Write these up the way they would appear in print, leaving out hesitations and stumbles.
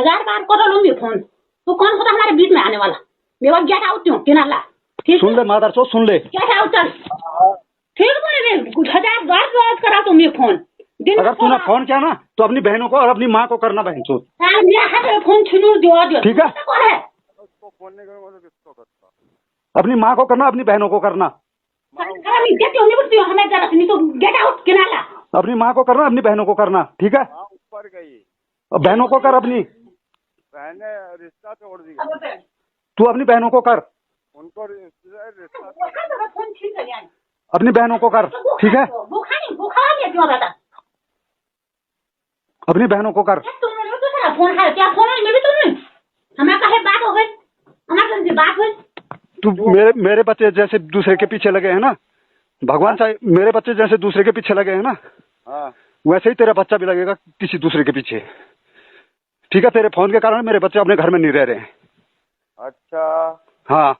1000 बार कर लूंगी फोन। तू कौन होता हमारे बीच में आने वाला? मेरा गेट आउट क्यों किनाला? ठीक सुन ले मादर चो, सुन ले। गेट आउट चल। ठीक बोले 1000 बार करा तुम ये फोन। अगर तूने फोन किया ना तो अपनी बहनों को और अपनी माँ को करना बहन चो। मेरा हाथ फोन छीन दियो। ठीक है, अपनी माँ को करना, अपनी बहनों को करना। हमें तो गेट आउट किनाला। अपनी माँ को करना, अपनी बहनों को करना। ठीक है, ऊपर गई बहनों को कर, अपनी बहने रिश्ता तोड़ दिया। तू अपनी बहनों को कर, उनको रिश्ता अपनी बहनों को कर। ठीक है, अपनी बहनों को कर। फोन है क्या? फोन में भी तुमने हमें कहे बात हो गई, हमारे बात हुई। तू मेरे बच्चे जैसे दूसरे के पीछे लगे हैं ना, भगवान चाहे मेरे बच्चे जैसे दूसरे के पीछे लगे हैं ना, हाँ वैसे ही तेरा बच्चा भी लगेगा किसी दूसरे के पीछे। ठीक है, तेरे फोन के कारण मेरे बच्चे अपने घर में नहीं रह रहे हैं। अच्छा हाँ,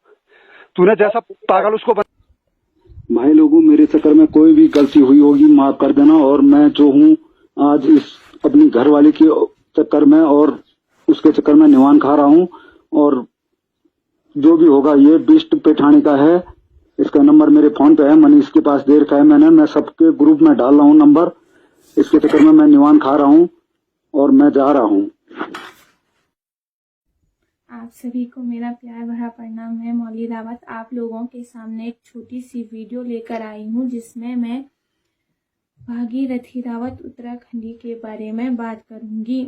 तूने जैसा पागल उसको भाई लोगों, मेरे चक्कर में कोई भी गलती हुई होगी माफ कर देना। और मैं जो हूँ आज इस अपनी घरवाली के चक्कर में और उसके चक्कर में निवान खा रहा हूँ। और जो भी होगा ये बिस्ट पेठानी का है, इसका नंबर मेरे फोन पे है, मनीष के पास दे रखा है मैंने। मैं सबके ग्रुप में डाल रहा हूँ नंबर। इसके चक्कर में मैं निवान खा रहा हूँ और मैं जा रहा हूँ। आप सभी को मेरा प्यार भरा प्रणाम है। मौली रावत आप लोगों के सामने एक छोटी सी वीडियो लेकर आई हूँ जिसमें मैं भागीरथी रावत उत्तराखंडी के बारे में बात करूंगी।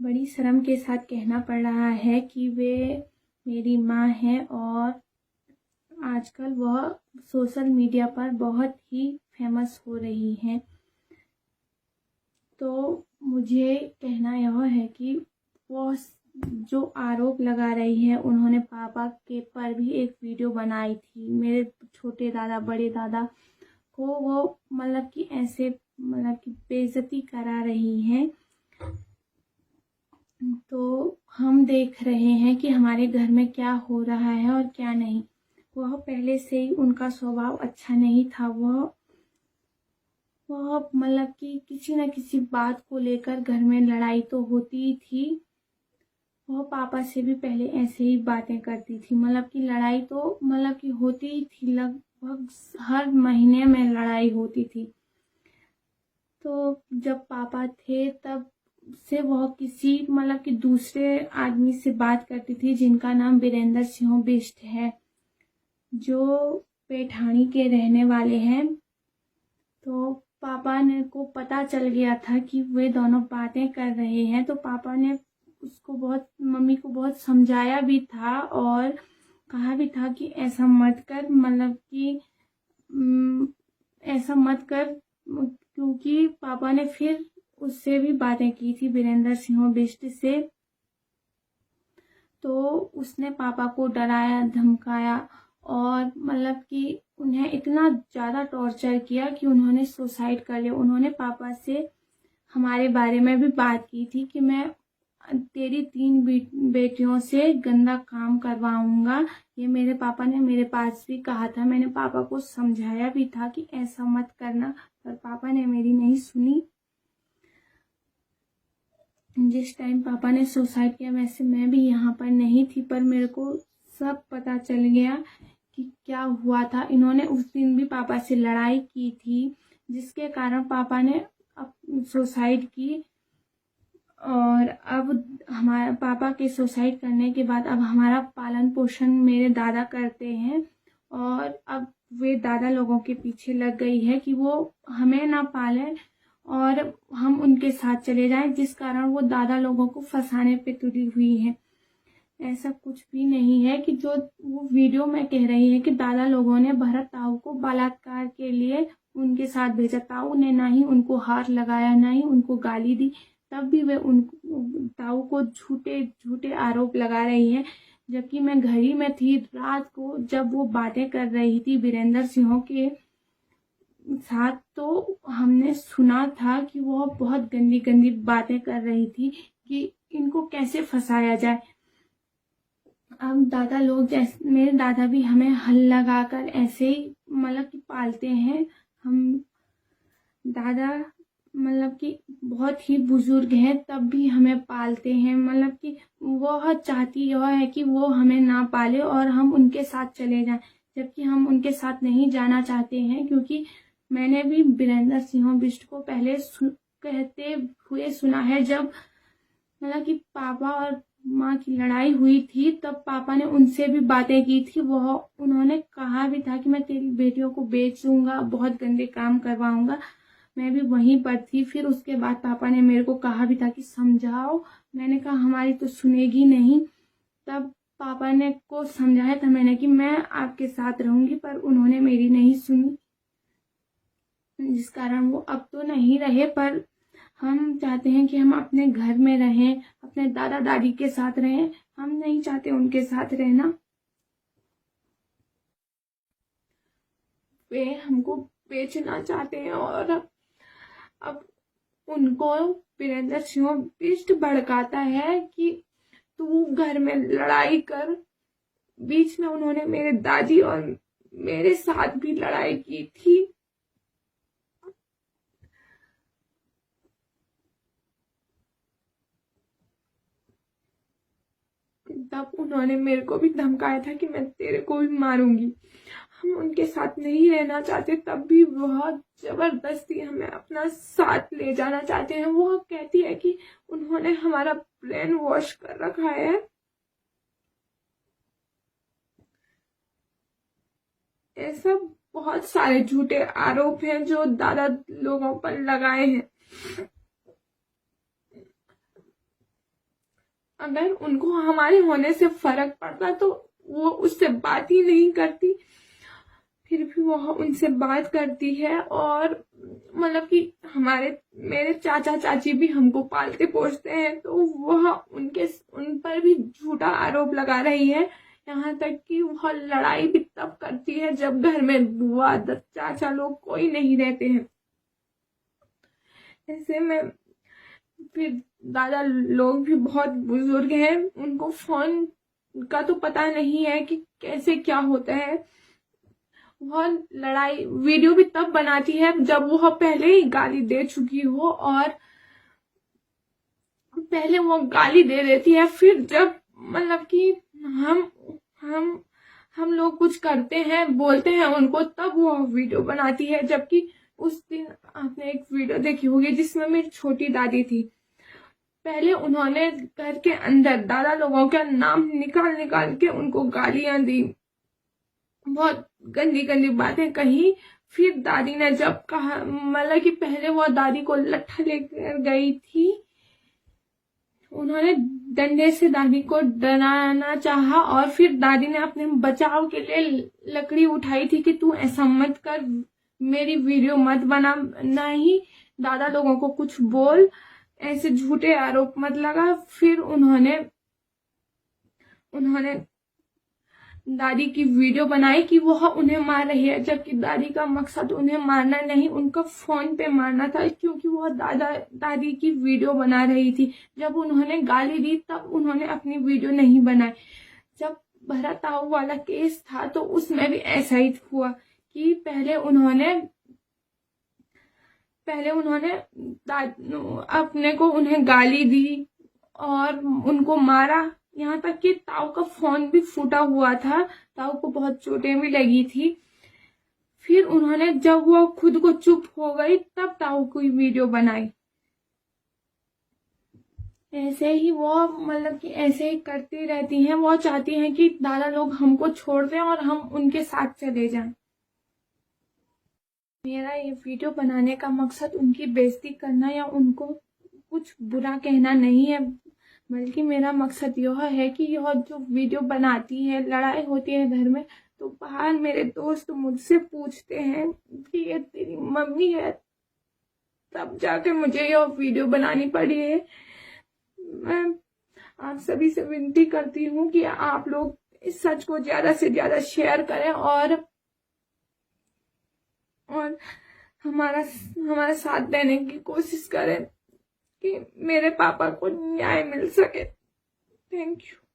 बड़ी शर्म के साथ कहना पड़ रहा है कि वे मेरी माँ है और आजकल वह सोशल मीडिया पर बहुत ही फेमस हो रही हैं। तो मुझे कहना यह है कि वो जो आरोप लगा रही है, उन्होंने पापा के पर भी एक वीडियो बनाई थी। मेरे छोटे दादा बड़े दादा को वो मतलब कि ऐसे मतलब कि बेइज्जती करा रही हैं। तो हम देख रहे हैं कि हमारे घर में क्या हो रहा है और क्या नहीं। वह पहले से ही उनका स्वभाव अच्छा नहीं था। वह मतलब कि किसी न किसी बात को लेकर घर में लड़ाई तो होती ही थी। वह पापा से भी पहले ऐसे ही बातें करती थी। मतलब कि लड़ाई तो मतलब कि होती ही थी, लगभग हर महीने में लड़ाई होती थी। तो जब पापा थे तब से वह किसी मतलब कि दूसरे आदमी से बात करती थी जिनका नाम वीरेंद्र सिंह बिष्ट है, जो पेठानी के रहने वाले हैं। तो पापा ने को पता चल गया था कि वे दोनों बातें कर रहे हैं। तो पापा ने उसको बहुत मम्मी को बहुत समझाया भी था और कहा भी था कि ऐसा मत कर, मतलब कि ऐसा मत कर, क्योंकि पापा ने फिर उससे भी बातें की थी वीरेंद्र सिंह बिष्ट से। तो उसने पापा को डराया धमकाया और मतलब कि उन्हें इतना ज़्यादा टॉर्चर किया कि उन्होंने सुसाइड कर लिया। उन्होंने पापा से हमारे बारे में भी बात की थी कि मैं तेरी 3 बेटियों से गंदा काम करवाऊंगा। ये मेरे पापा ने मेरे पास भी कहा था। मैंने पापा को समझाया भी था कि ऐसा मत करना, पर पापा ने मेरी नहीं सुनी। जिस टाइम पापा ने सुसाइड किया वैसे मैं भी यहाँ पर नहीं थी, पर मेरे को सब पता चल गया कि क्या हुआ था। इन्होंने उस दिन भी पापा से लड़ाई की थी जिसके कारण पापा ने सुसाइड की। और अब हमारे पापा के सुसाइड करने के बाद अब हमारा पालन पोषण मेरे दादा करते हैं और अब वे दादा लोगों के पीछे लग गई है कि वो हमें ना पालें और हम उनके साथ चले जाएं, जिस कारण वो दादा लोगों को फंसाने पे तुली हुई है। ऐसा कुछ भी नहीं है कि जो वो वीडियो में कह रही है कि दादा लोगों ने भरत ताऊ को बलात्कार के लिए उनके साथ भेजा। ताऊ ने ना ही उनको हाथ लगाया ना ही उनको गाली दी, तब भी वे उन ताऊ को झूठे आरोप लगा रही है। जबकि मैं घर ही में थी रात को जब वो बातें कर रही थी वीरेंद्र सिंह के साथ, तो हमने सुना था कि वह बहुत गंदी गंदी बातें कर रही थी कि इनको कैसे फंसाया जाए। अब दादा लोग जैसे मेरे दादा भी हमें हल लगाकर ऐसे ही मतलब कि पालते हैं। हम दादा मतलब कि बहुत ही बुजुर्ग है तब भी हमें पालते हैं। मतलब कि वह चाहती यह है कि वो हमें ना पाले और हम उनके साथ चले जाएं, जबकि हम उनके साथ नहीं जाना चाहते हैं। क्योंकि मैंने भी वीरेंद्र सिंह बिष्ट को पहले कहते हुए सुना है, जब मतलब कि पापा और माँ की लड़ाई हुई थी तब पापा ने उनसे भी बातें की थी। उन्होंने कहा भी था कि मैं तेरी बेटियों को बेच दूंगा, बहुत गंदे काम करवाऊंगा। मैं भी वहीं पर थी। फिर उसके बाद पापा ने मेरे को कहा भी था कि समझाओ। मैंने कहा हमारी तो सुनेगी नहीं। तब पापा ने को समझाया था मैंने कि मैं आपके साथ रहूंगी, पर उन्होंने मेरी नहीं सुनी, जिस कारण वो अब तो नहीं रहे। पर हम चाहते हैं कि हम अपने घर में रहें, अपने दादा दादी के साथ रहें। हम नहीं चाहते उनके साथ रहना। वे हमको बेचना चाहते हैं और अब उनको वीरेंद्र सिंह बिष्ट भड़काता है कि तू घर में लड़ाई कर। बीच में उन्होंने मेरे दादी और मेरे साथ भी लड़ाई की थी। तब उन्होंने मेरे को भी धमकाया था कि मैं तेरे को भी मारूंगी। हम उनके साथ नहीं रहना चाहते, तब भी वह जबरदस्ती हमें अपना साथ ले जाना चाहते हैं। वो कहती है कि उन्होंने हमारा ब्रेन वॉश कर रखा है। ऐसा बहुत सारे झूठे आरोप हैं जो दादा लोगों पर लगाए हैं। अगर उनको हमारे होने से फर्क पड़ता तो वो उससे बात ही नहीं करती। फिर भी वह उनसे बात करती है। और मतलब कि मेरे चाचा चाची भी हमको पालते पोसते हैं, तो वह उन पर भी झूठा आरोप लगा रही है। यहाँ तक कि वह लड़ाई भी तब करती है जब घर में बुआ चाचा लोग कोई नहीं रहते हैं। ऐसे में फिर दादा लोग भी बहुत बुजुर्ग हैं, उनको फोन का तो पता नहीं है कि कैसे क्या होता है। वह लड़ाई वीडियो भी तब बनाती है जब वह पहले ही गाली दे चुकी हो, और पहले वो गाली दे देती है। फिर जब मतलब कि हम लोग कुछ करते हैं, बोलते हैं उनको, तब वो वीडियो बनाती है। जबकि उस दिन आपने एक वीडियो देखी होगी जिसमें मेरी छोटी दादी थी। पहले उन्होंने घर के अंदर दादा लोगों का नाम निकाल निकाल के उनको गालियां दी, बहुत गंदी गंदी बातें कही। फिर दादी ने जब कहा, मतलब कि पहले वो दादी को लट्ठा लेकर गई थी, उन्होंने डंडे से दादी को डराना चाहा, और फिर दादी ने अपने बचाव के लिए लकड़ी उठाई थी कि तू ऐसा मत कर, मेरी वीडियो मत बना, ना ही दादा लोगों को कुछ बोल, ऐसे झूठे आरोप मत लगा। फिर उन्होंने दादी की वीडियो बनाई कि वह उन्हें मार रही है, जबकि दादी का मकसद उन्हें मारना नहीं, उनका फोन पे मारना था। क्योंकि वह दादी की वीडियो बना रही थी। जब उन्होंने गाली दी तब उन्होंने अपनी वीडियो नहीं बनाई। जब भरत ताऊ वाला केस था तो उसमें भी ऐसा ही हुआ कि पहले उन्होंने अपने को उन्हें गाली दी और उनको मारा। यहाँ तक कि ताऊ का फोन भी फूटा हुआ था, ताऊ को बहुत चोटें भी लगी थी। फिर उन्होंने, जब वो खुद को चुप हो गई, तब ताऊ की वीडियो बनाई। ऐसे ही वो मतलब कि ऐसे ही करती रहती हैं। वो चाहती हैं कि दादा लोग हमको छोड़ दें और हम उनके साथ चले जाएं। मेरा ये वीडियो बनाने का मकसद उनकी बेइज्जती करना या उनको कुछ बुरा कहना नहीं है, बल्कि मेरा मकसद यह है कि यह जो वीडियो बनाती है, लड़ाई होती है घर में, तो बाहर मेरे दोस्त मुझसे पूछते हैं कि ये तेरी मम्मी है, तब जाके मुझे यह वीडियो बनानी पड़ी है। मैं आप सभी से विनती करती हूँ कि आप लोग इस सच को ज्यादा से ज्यादा शेयर करें और हमारा साथ देने की कोशिश करें कि मेरे पापा को न्याय मिल सके। Thank you.